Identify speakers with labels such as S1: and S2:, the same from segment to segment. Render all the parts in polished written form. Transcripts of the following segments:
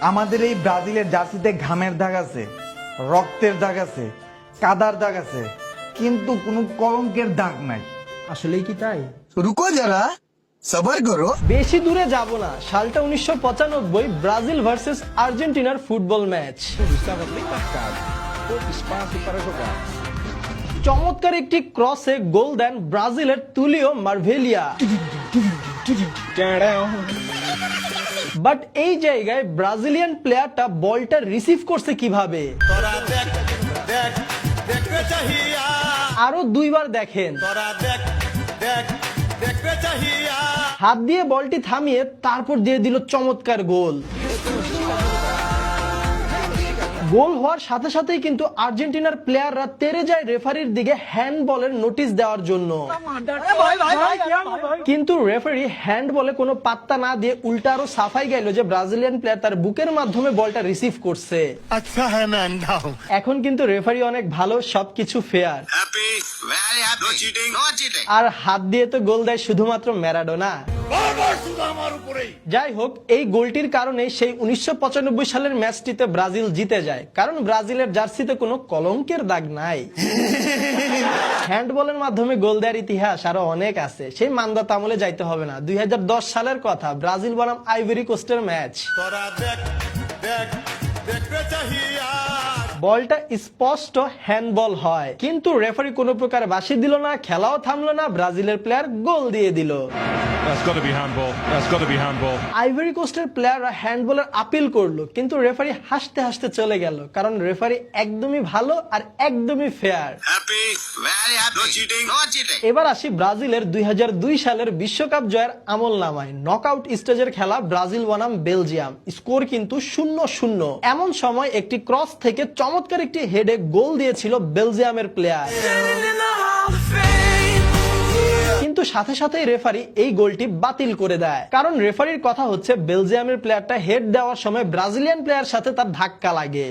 S1: আমাদের এই ব্রাজিলের জার্সিতে ঘামের দাগ আছে, রক্তের দাগ আছে, কাদার দাগ আছে, কিন্তু কোনো কলঙ্কের দাগ নাই।
S2: আসলেই কি তাই?
S3: रुको जरा सबर करो।
S2: বেশি দূরে যাব না, সালটা 1995, ব্রাজিল ভার্সেস আর্জেন্টিনার ফুটবল ম্যাচ। চমৎকার একটি ক্রসে গোল দেন ব্রাজিলের তুলিও মার্ভেলিয়া। বাট এই জায়গায় ব্রাজিলিয়ান প্লেয়ারটা বলটা রিসিভ করছে কিভাবে? আরো দুইবার দেখেন। হাত দিয়ে বলটি থামিয়ে তারপর দিয়ে দিল চমৎকার গোল। গোল হওয়ার সাথে সাথেই কিন্তু আর্জেন্টিনার প্লেয়াররা তেড়ে যায় রেফারির দিকে হ্যান্ডবলের নোটিশ দেওয়ার জন্য, কিন্তু রেফারি হ্যান্ডবলে কোনো পাত্তা না দিয়ে উল্টা আরো সাফাই গেল যে ব্রাজিলিয়ান প্লেয়ার তার বুকের মাধ্যমে বলটা রিসিভ করছে।
S3: अच्छा है मैं अंधा हूँ।
S2: এখন কিন্তু রেফারি অনেক ভালো, সবকিছু fair.
S3: Happy, very happy. No cheating, no cheating.
S2: আর হাত দিয়ে তো গোল দেয় শুধুমাত্র ম্যারাডোনা। যাই হোক, এই গোলটির কারণে সেই 1995 সালের ম্যাচটিতে ব্রাজিল জিতে যায়, কারণ ব্রাজিলের জার্সিতে কোনো কলঙ্কের দাগ নাই। হ্যান্ডবলের মাধ্যমে গোল দেওয়ার ইতিহাস আরো অনেক আছে, সেই মান্দাতা আমলে যাইতে হবে না। 2010 সালের কথা, ব্রাজিল বনাম আইভরি কোস্টের ম্যাচ। বলটা স্পষ্ট হ্যান্ডবল হয়, কিন্তু রেফারি কোনো প্রকার বাঁশি দিল না, খেলাও থামলো না, ব্রাজিলের প্লেয়ার গোল দিয়ে দিল।
S4: That's got to be handball. That's got to be handball.
S2: Ivory কোস্টের প্লেয়াররা হ্যান্ডবলের আপিল করলো, কিন্তু রেফারি হাসতে হাসতে চলে গেল, কারণ রেফারি একদমই ভালো আর একদমই fair.
S3: Happy, very happy. No cheating, no cheating.
S2: এবার আসি ব্রাজিলের 2002 সালের বিশ্বকাপ জয়ের আমল নামায়। নকআউট স্টেজের খেলা, ব্রাজিল বনাম বেলজিয়াম, স্কোর কিন্তু 0-0। এমন সময় একটি ক্রস থেকে চমৎকার একটি হেডে গোল দিয়েছিল বেলজিয়ামের প্লেয়ার, কিন্তু সাথে সাথেই রেফারি এই গোলটি বাতিল করে দেয়, কারণ রেফারির কথা হচ্ছে বেলজিয়ামের প্লেয়ারটা হেড দেওয়ার সময় ব্রাজিলিয়ান প্লেয়ার সাথে তার ধাক্কা লাগে।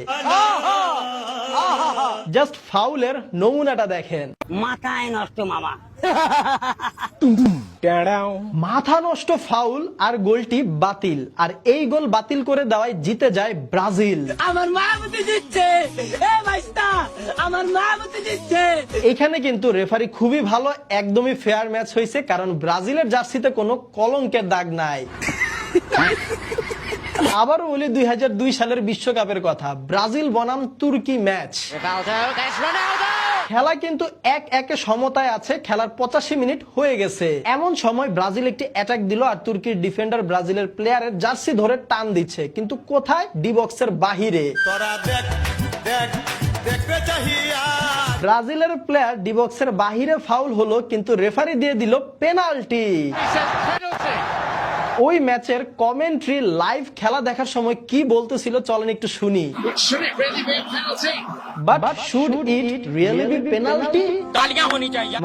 S2: জাস্ট ফাউলের নমুনাটা দেখেন।
S5: মাথায় নষ্ট মামা।
S2: মাথা নষ্ট ফাউল আর গোলটি বাতিল, আর এই গোল বাতিল করে দেওয়ায় জিতে যায় ব্রাজিল।
S5: আমার মা বুঝে দিচ্ছে, এ ভাইস্তা আমার মা বুঝে দিচ্ছে।
S2: এখানে কিন্তু রেফারি খুবই ভালো, একদমই ফেয়ার ম্যাচ হয়েছে, কারণ ব্রাজিলের জার্সিতে কোনো কলঙ্কের দাগ নাই। আবার বলি 2002 সালের বিশ্বকাপের কথা, ব্রাজিল বনাম তুর্কি ম্যাচ। খেলা কিন্তু 1-1 সমতায় আছে, খেলার 85 মিনিট হয়ে গেছে। এমন সময় ব্রাজিল একটি অ্যাটাক দিল, আর তুর্কির ডিফেন্ডার ব্রাজিলের প্লেয়ারের জার্সি ধরে টান দিচ্ছে, কিন্তু কোথায়? ডি বক্সের বাহিরে। ব্রাজিলের প্লেয়ার ডি বক্সের বাহিরে ফাউল হলো, কিন্তু রেফারি দিয়ে দিল পেনাল্টি। ওই ম্যাচের কমেন্ট্রি লাইভ খেলা দেখার সময় কি বলতেছিল চলেন একটু শুনি। But should it really be penalty?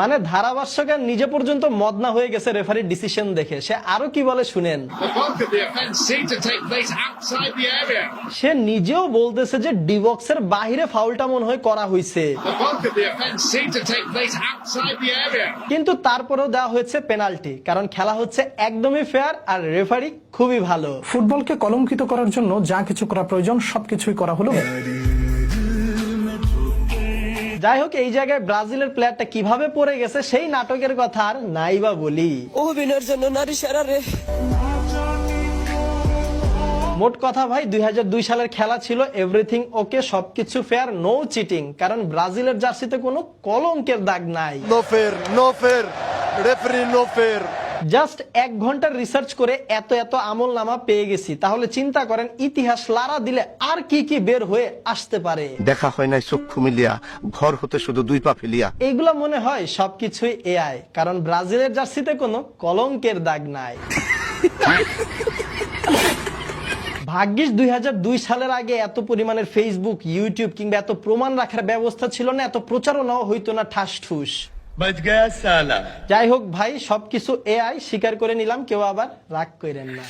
S2: মানে ধারাভাষ্যকার নিজে পর্যন্ত মদনা হয়ে গেছে রেফারির ডিসিশন দেখে। সে আরো কি বলে শুনেন। সে নিজেও বলতেছে যে ডি বক্সের বাহিরে ফাউলটা মনে হয় করা হয়েছে, কিন্তু তারপরেও দেওয়া হয়েছে পেনাল্টি, কারণ খেলা হচ্ছে একদমই ফেয়ার আর রেফারি খুবই ভালো।
S6: ফুটবলকে কলঙ্কিত করার জন্য যা কিছু করা প্রয়োজন সবকিছুই করা হলো।
S2: যাই হোক, এই জায়গায় ব্রাজিলের প্লেয়ারটা কিভাবে পড়ে গেছে সেই নাটকের কথা আর নাই বা বলি।
S5: অভিনয়ের জন্য নারী সেরা রে।
S2: মোট কথা ভাই, 2002 সালের খেলা ছিল এভরিথিং ওকে, সবকিছু ফেয়ার, নো চিটিং, কারণ ব্রাজিলের জার্সিতে কোনো কলঙ্কের দাগ নাই।
S3: No fair, no fair. Referee, no fair.
S2: Just 1 ঘন্টার রিসার্চ করে এত আমল নামা পেয়ে গেছি, তাহলে চিন্তা করেন ইতিহাস লাড়া দিলে আর কি কি বের হয়ে আসতে পারে।
S7: দেখা হয় নাই চক্ষু মিলিয়া, ঘর হতে শুধু 2 পা ফেলিয়া।
S2: এইগুলা মনে হয় সবকিছুই এআই, কারণ ব্রাজিলের জার্সিতে কোনো কলঙ্কের দাগ নাই। ভাগ্যিস 2002 সালের আগে এত পরিমাণের ফেসবুক, ইউটিউব কিংবা এত প্রমাণ রাখার ব্যবস্থা ছিল না, এত প্রচারণাও হইতো না ঠাস ঠুস। যাই হোক ভাই, সবকিছু এআই, স্বীকার করে নিলাম, কেউ আবার রাগ করেন না।